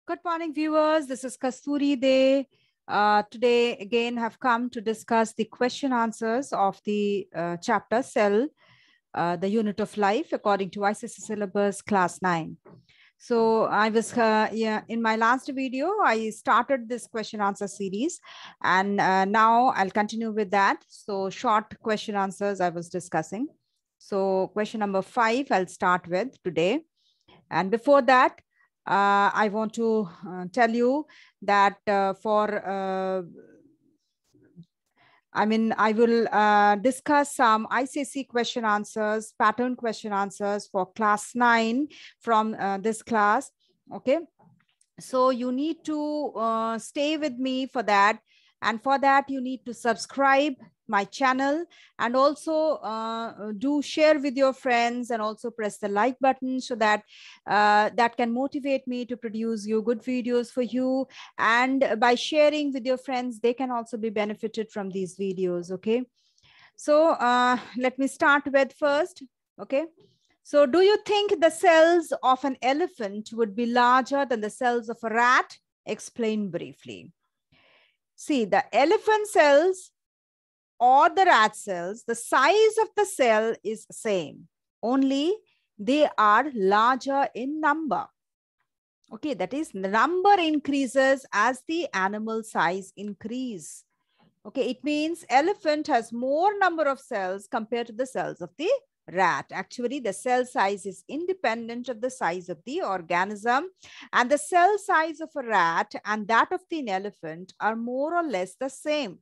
Good morning, viewers. This is Kasturi Day. Today, again, have come to discuss the question answers of the chapter Cell, the Unit of Life, according to ICSE syllabus, class 9. So I was, in my last video, I started this question answer series, and now I'll continue with that. So short question answers I was discussing. So question number 5, I'll start with today. And before that, I want to tell you that I will discuss some ICSE question answers, pattern question answers for class 9 from this class. Okay. So you need to stay with me for that. And for that, you need to subscribe my channel and also do share with your friends and also press the like button so that that can motivate me to produce you good videos for you. And by sharing with your friends, they can also be benefited from these videos. Okay. So let me start with first. Okay. So do you think the cells of an elephant would be larger than the cells of a rat? Explain briefly. See, the elephant cells or the rat cells, the size of the cell is same, only they are larger in number. Okay, that is, the number increases as the animal size increase. Okay, it means elephant has more number of cells compared to the cells of the rat. Actually, the cell size is independent of the size of the organism, and the cell size of a rat and that of the elephant are more or less the same.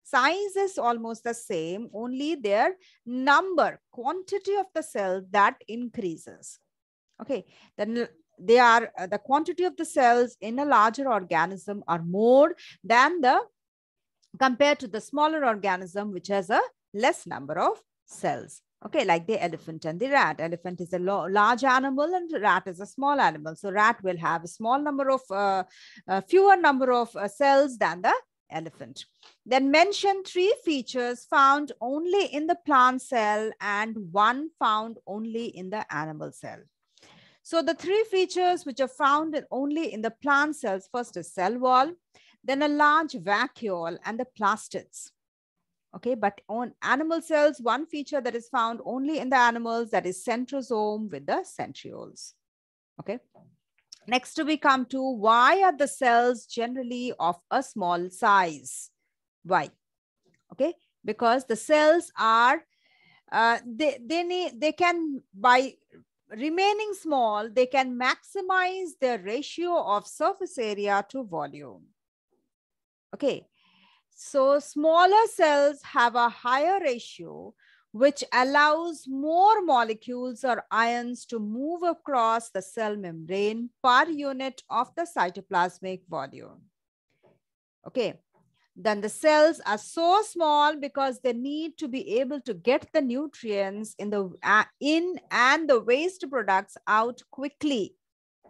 Size is almost the same, only their number, quantity of the cell that increases. Okay, then they are the quantity of the cells in a larger organism are more than the compared to the smaller organism, which has a less number of cells. Okay, like the elephant and the rat. Elephant is a large animal and rat is a small animal. So rat will have a small number of, fewer number of cells than the elephant. Then mention 3 features found only in the plant cell and 1 found only in the animal cell. So the 3 features which are found only in the plant cells, first is cell wall, then a large vacuole and the plastids. Okay, but on animal cells, 1 feature that is found only in the animals, that is centrosome with the centrioles. Okay. Next we come to, why are the cells generally of a small size? Why? Okay, because the cells are, they can, by remaining small, they can maximize the ratio of surface area to volume. Okay, so smaller cells have a higher ratio, which allows more molecules or ions to move across the cell membrane per unit of the cytoplasmic volume. Okay, then the cells are so small because they need to be able to get the nutrients in and the waste products out quickly.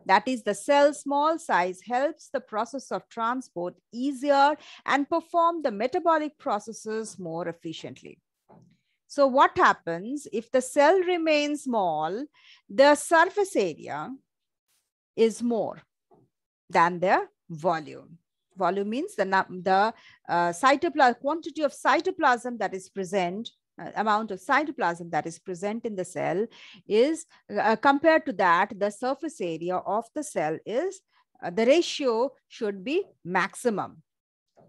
That is, the cell small size helps the process of transport easier and perform the metabolic processes more efficiently. So what happens if the cell remains small? The surface area is more than the volume. Volume means the cytoplasm, quantity of cytoplasm that is present, amount of cytoplasm that is present in the cell is compared to that, the surface area of the cell is, the ratio should be maximum.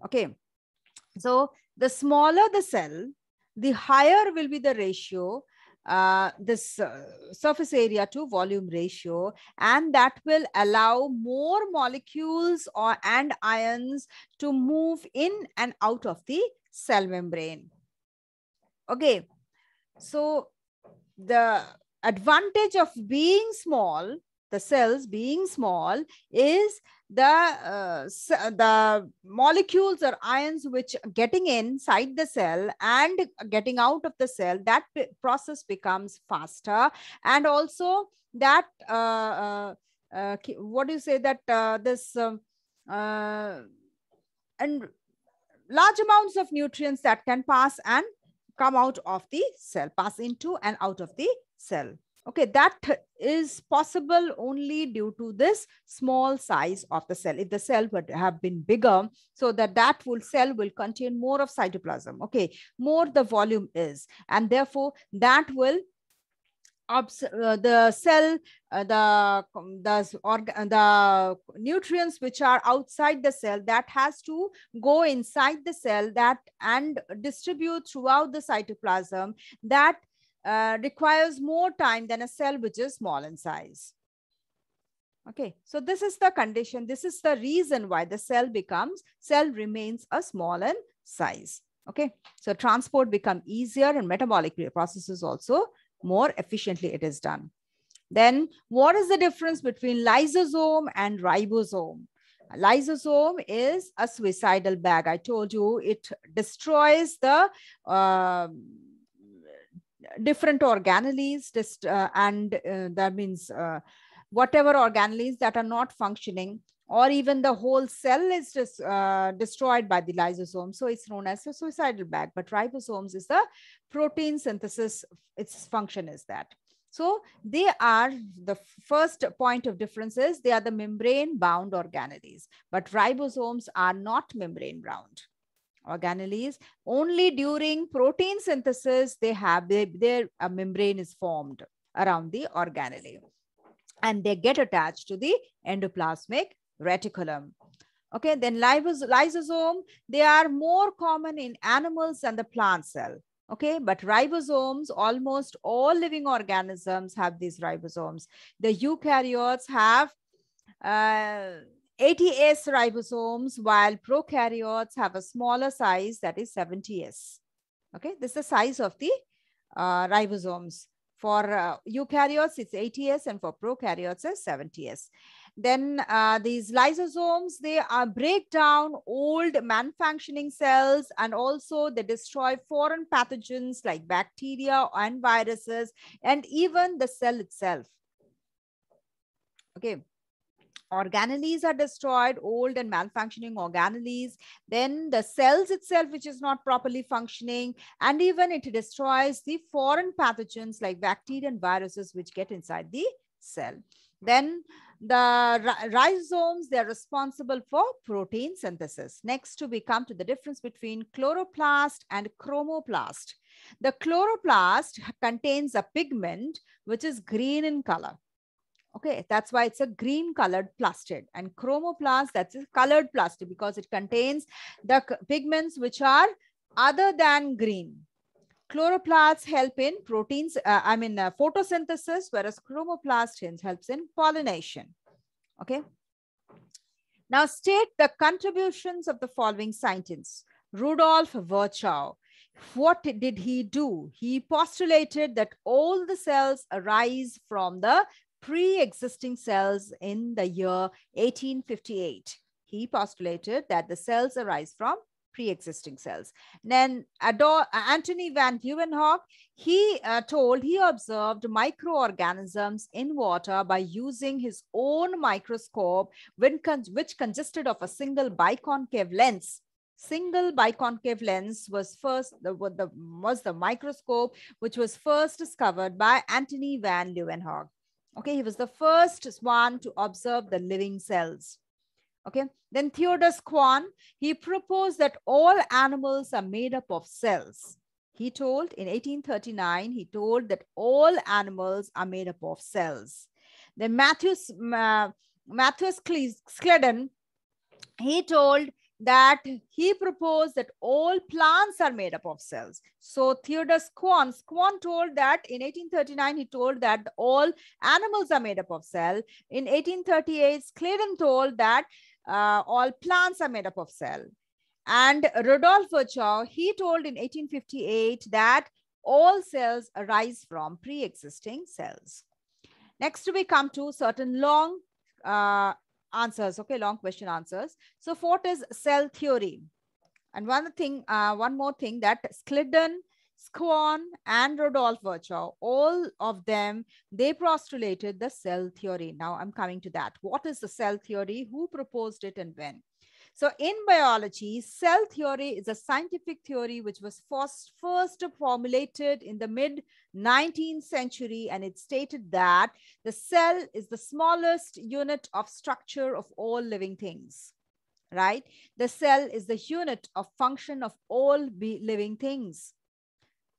Okay. So the smaller the cell, the higher will be the ratio, this surface area to volume ratio, and that will allow more molecules and ions to move in and out of the cell membrane. Okay, so the advantage of being small, the cells being small, is the molecules or ions which getting inside the cell and getting out of the cell, that process becomes faster. And also that what do you say, that and large amounts of nutrients that can pass and come out of the cell, pass into and out of the cell. Okay, that is possible only due to this small size of the cell. If the cell would have been bigger, so that cell will contain more of cytoplasm. Okay, more the volume is, and therefore that will the cell, the nutrients which are outside the cell, that has to go inside the cell, that and distribute throughout the cytoplasm, that requires more time than a cell which is small in size. Okay, so this is the condition. This is the reason why the cell remains a small in size. Okay, so transport become easier and metabolic processes also more efficiently it is done. Then what is the difference between lysosome and ribosome? Lysosome is a suicidal bag. I told you it destroys the different organelles, that means whatever organelles that are not functioning, or even the whole cell is destroyed by the lysosome. So it's known as a suicidal bag. But ribosomes is the protein synthesis. Its function is that. So they are, the first point of difference is they are the membrane bound organelles, but ribosomes are not membrane bound organelles. Only during protein synthesis their membrane is formed around the organelle, and they get attached to the endoplasmic reticulum. Okay, then lysosome, they are more common in animals than the plant cell. Okay, but ribosomes, almost all living organisms have these ribosomes. The eukaryotes have 80S ribosomes, while prokaryotes have a smaller size, that is 70S. Okay, this is the size of the ribosomes. For eukaryotes, it's 80S, and for prokaryotes, it's 70S. Then these lysosomes, they break down old malfunctioning cells, and also they destroy foreign pathogens like bacteria and viruses, and even the cell itself. Okay. Organelles are destroyed, old and malfunctioning organelles, then the cells itself which is not properly functioning, and even it destroys the foreign pathogens like bacteria and viruses which get inside the cell. Then the ribosomes, they're responsible for protein synthesis. Next, we come to the difference between chloroplast and chromoplast. The chloroplast contains a pigment which is green in color. Okay, that's why it's a green colored plastid. And chromoplast, that's a colored plastid because it contains the pigments which are other than green. Chloroplasts help in photosynthesis, whereas chromoplast helps in pollination. Okay. Now state the contributions of the following scientists. Rudolf Virchow. What did he do? He postulated that all the cells arise from the pre-existing cells in the year 1858. He postulated that the cells arise from pre-existing cells. Then Antony van Leeuwenhoek, he observed microorganisms in water by using his own microscope, which consisted of a single biconcave lens. Single biconcave lens was the microscope which was first discovered by Antony van Leeuwenhoek. Okay, he was the first one to observe the living cells. Okay, then Theodor Schwann, he proposed that all animals are made up of cells. He told in 1839, he told that all animals are made up of cells. Then Matthias Schleden, he told that he proposed that all plants are made up of cells. So Theodor Schwann told that in 1839, he told that all animals are made up of cell. In 1838, Schleden told that all plants are made up of cell. And Rudolf Virchow, he told in 1858 that all cells arise from pre-existing cells. Next, we come to certain long answers, okay, long question answers. So what is cell theory? And one more thing that Schleden, Schwann, and Rudolf Virchow, all of them, they postulated the cell theory. Now I'm coming to that. What is the cell theory? Who proposed it and when? So in biology, cell theory is a scientific theory which was first formulated in the mid-19th century, and it stated that the cell is the smallest unit of structure of all living things, right? The cell is the unit of function of all living things.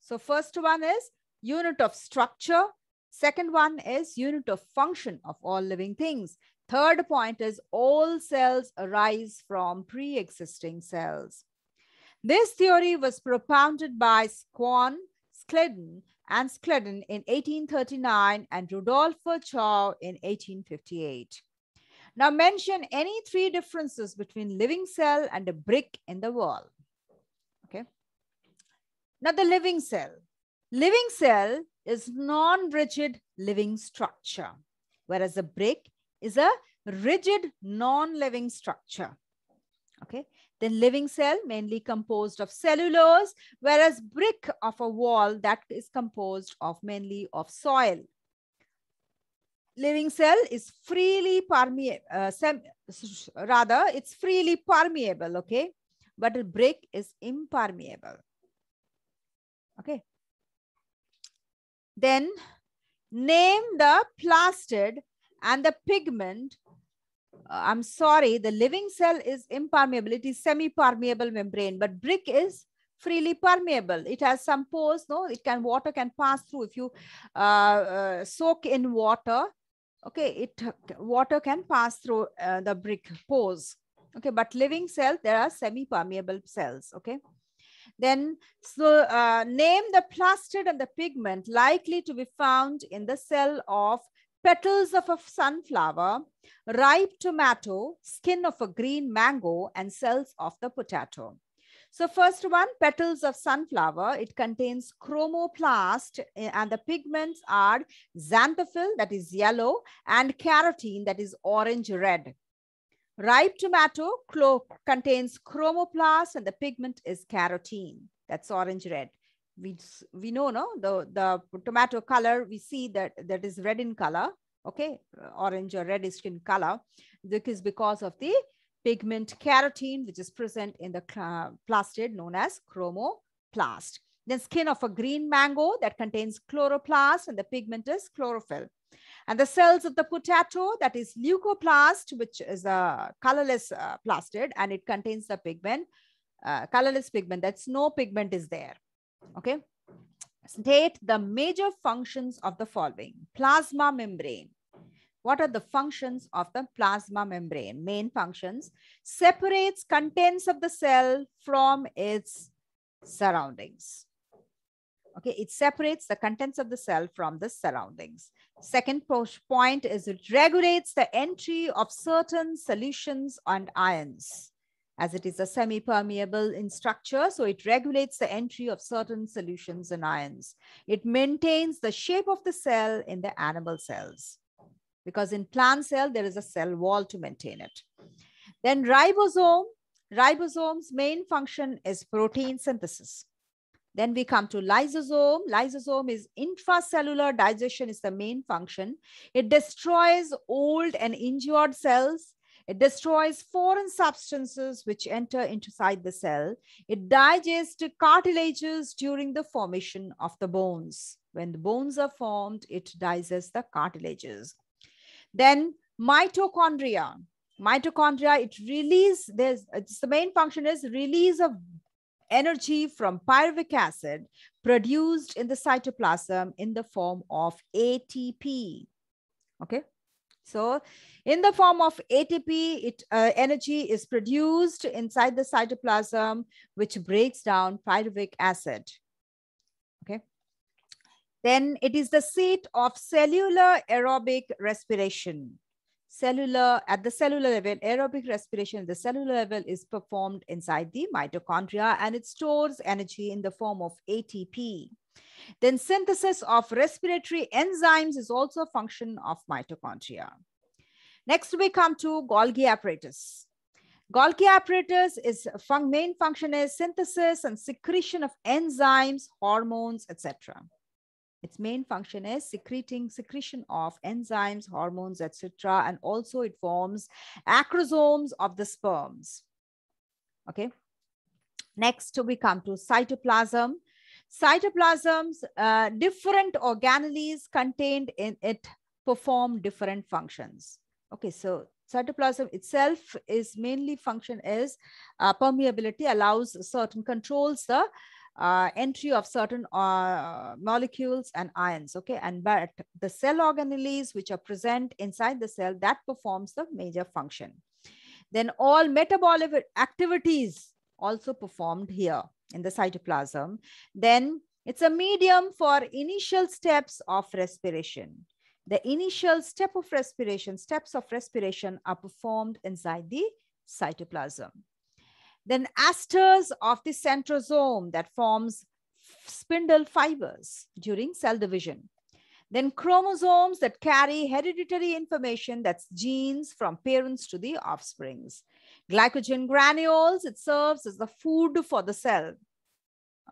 So first one is unit of structure. Second one is unit of function of all living things. Third point is all cells arise from pre-existing cells. This theory was propounded by Swan, Schleiden, and Schleiden in 1839 and Rudolf Virchow in 1858. Now mention any three differences between living cell and a brick in the wall. Okay. Now the living cell. Living cell is non-rigid living structure, whereas a brick is a rigid non-living structure. Okay. Then living cell mainly composed of cellulose, whereas brick of a wall that is composed of mainly of soil. Living cell is freely permeable, it's freely permeable, okay? But a brick is impermeable. Okay. Then name the plastid and the pigment. I'm sorry, the living cell is impermeable. It is semi-permeable membrane, but brick is freely permeable. It has some pores, no? Water can pass through. If you soak in water, okay, water can pass through the brick pores. Okay, but living cell, there are semi-permeable cells. Okay. Then, so name the plastid and the pigment likely to be found in the cell of petals of a sunflower, ripe tomato, skin of a green mango, and cells of the potato. So first one, petals of sunflower, it contains chromoplast, and the pigments are xanthophyll, that is yellow, and carotene, that is orange-red. Ripe tomato contains chromoplast and the pigment is carotene, that's orange-red. We know, no, the tomato color, we see that is red in color, okay, orange or reddish in color. This is because of the pigment carotene, which is present in the plastid known as chromoplast. Then skin of a green mango that contains chloroplast and the pigment is chlorophyll. And the cells of the potato, that is leucoplast, which is a colorless plastid, and it contains the pigment, colorless pigment, that's no pigment is there. Okay. State the major functions of the following. Plasma membrane. What are the functions of the plasma membrane? Main functions: separates contents of the cell from its surroundings. Okay, it separates the contents of the cell from the surroundings. Second point is it regulates the entry of certain solutions and ions. As it is a semi-permeable in structure, so it regulates the entry of certain solutions and ions. It maintains the shape of the cell in the animal cells, because in plant cell, there is a cell wall to maintain it. Then ribosome. Ribosome's main function is protein synthesis. Then we come to lysosome. Lysosome is intracellular digestion is the main function. It destroys old and injured cells. It destroys foreign substances which enter inside the cell. It digests cartilages during the formation of the bones. When the bones are formed, it digests the cartilages. Then mitochondria. Mitochondria, the main function is release of energy from pyruvic acid produced in the cytoplasm in the form of ATP. Okay. So in the form of ATP, energy is produced inside the cytoplasm, which breaks down pyruvic acid. Okay. Then it is the seat of cellular aerobic respiration. At the cellular level, aerobic respiration at the cellular level is performed inside the mitochondria, and it stores energy in the form of ATP. Then synthesis of respiratory enzymes is also a function of mitochondria. Next, we come to Golgi apparatus. Golgi apparatus is main function is synthesis and secretion of enzymes, hormones, etc. Its main function is secretion of enzymes, hormones, etc. And also it forms acrosomes of the sperms. Okay. Next, we come to cytoplasm. Cytoplasm's different organelles contained in it perform different functions. Okay, so cytoplasm itself is mainly function is permeability, allows certain controls the entry of certain molecules and ions. Okay, and but the cell organelles which are present inside the cell, that performs the major function. Then all metabolic activities also performed here in the cytoplasm. Then it's a medium for initial steps of respiration. The initial steps of respiration are performed inside the cytoplasm. Then asters of the centrosome that forms spindle fibers during cell division. Then chromosomes that carry hereditary information, that's genes from parents to the offsprings. Glycogen granules, it serves as the food for the cell.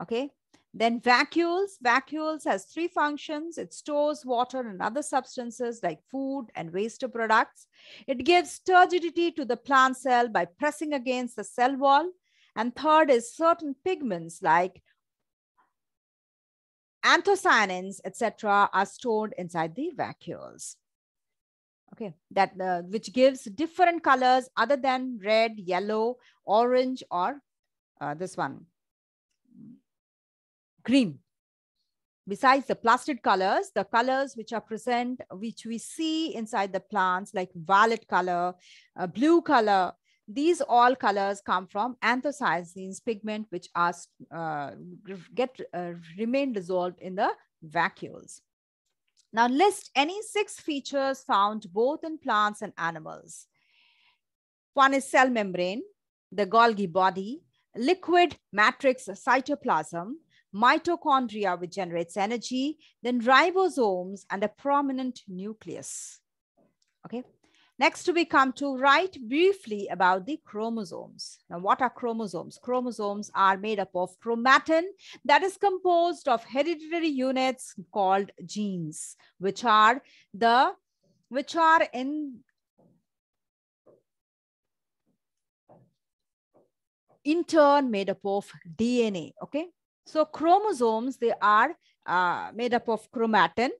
Okay. Then vacuoles. Vacuoles has three functions. It stores water and other substances like food and waste products. It gives turgidity to the plant cell by pressing against the cell wall. And third is certain pigments like anthocyanins, etc., are stored inside the vacuoles. Okay, that which gives different colors other than red, yellow, orange, or this one, green. Besides the plastid colors, the colors which are present, which we see inside the plants, like violet color, blue color, these all colors come from anthocyanins pigment, which are remain dissolved in the vacuoles. Now list any 6 features found both in plants and animals. One is cell membrane, the Golgi body, liquid matrix cytoplasm, mitochondria which generates energy, then ribosomes and a prominent nucleus. Okay. Next, we come to write briefly about the chromosomes. Now, what are chromosomes? Chromosomes are made up of chromatin that is composed of hereditary units called genes, which are in turn made up of DNA. Okay, so chromosomes, they are made up of chromatin.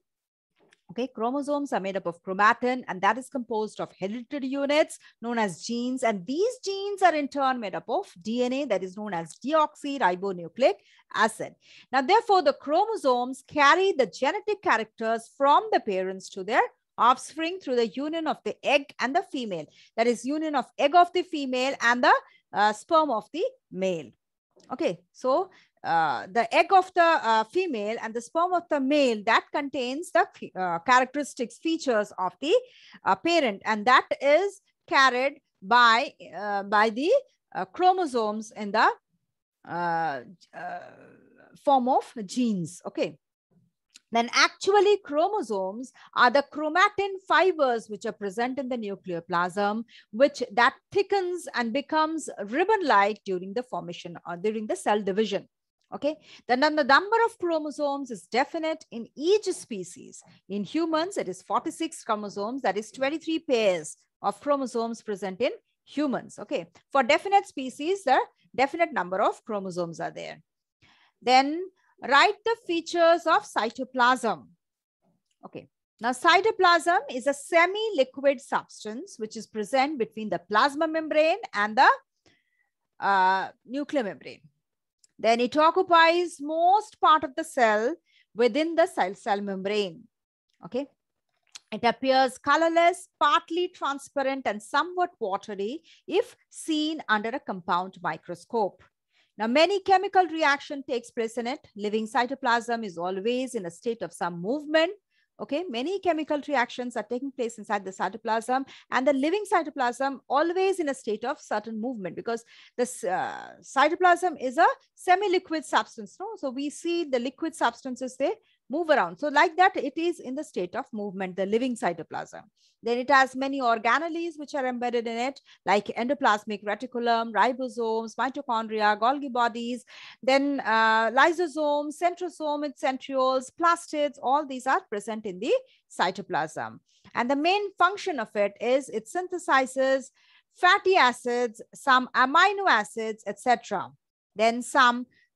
Okay, chromosomes are made up of chromatin, and that is composed of hereditary units known as genes. And these genes are in turn made up of DNA, that is known as deoxyribonucleic acid. Now, therefore, the chromosomes carry the genetic characters from the parents to their offspring through the union of the egg and the female. That is union of egg of the female and the sperm of the male. Okay, so the egg of the female and the sperm of the male, that contains the characteristics, features of the parent, and that is carried by the chromosomes in the form of genes. Okay. Then actually chromosomes are the chromatin fibers which are present in the nucleoplasm, which that thickens and becomes ribbon-like during the formation or during the cell division. Okay, then the number of chromosomes is definite in each species. In humans, it is 46 chromosomes, that is 23 pairs of chromosomes present in humans. Okay, for definite species, the definite number of chromosomes are there. Then write the features of cytoplasm. Okay, now cytoplasm is a semi-liquid substance which is present between the plasma membrane and the nuclear membrane. Then it occupies most part of the cell within the cell membrane. Okay. It appears colorless, partly transparent, and somewhat watery if seen under a compound microscope. Now, many chemical reaction takes place in it. Living cytoplasm is always in a state of some movement. Okay, many chemical reactions are taking place inside the cytoplasm, and the living cytoplasm always in a state of certain movement, because this cytoplasm is a semi-liquid substance. No? So we see the liquid substances, they move around. So like that, it is in the state of movement, the living cytoplasm. Then it has many organelles which are embedded in it, like endoplasmic reticulum, ribosomes, mitochondria, Golgi bodies, then lysosomes, centrosome, centrioles, plastids, all these are present in the cytoplasm. And the main function of it is it synthesizes fatty acids, some amino acids, etc. Then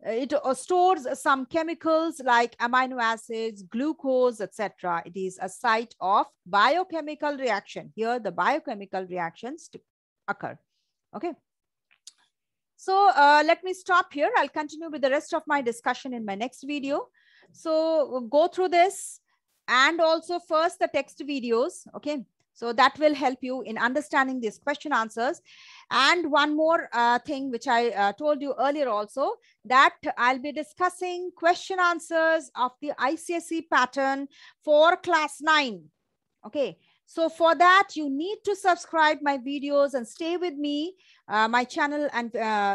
it stores some chemicals like amino acids, glucose, etc. It is a site of biochemical reaction. Here the biochemical reactions occur. Okay. So let me stop here. I'll continue with the rest of my discussion in my next video. So we'll go through this and also first the text videos. Okay. So that will help you in understanding these question answers. And one more thing, which I told you earlier also, that I'll be discussing question answers of the ICSE pattern for class 9. Okay. So for that, you need to subscribe my videos and stay with me, my channel, and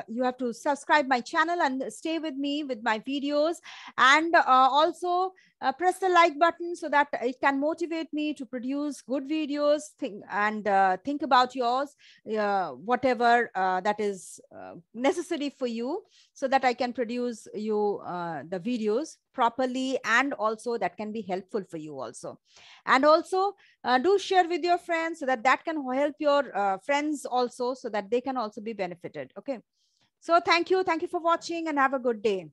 you have to subscribe my channel and stay with me with my videos, and also press the like button so that it can motivate me to produce good videos, think about yours, whatever that is necessary for you, so that I can produce you the videos properly, and also that can be helpful for you also. And also do share with your friends so that can help your friends also, so that they can also be benefited. Okay. So thank you for watching and have a good day.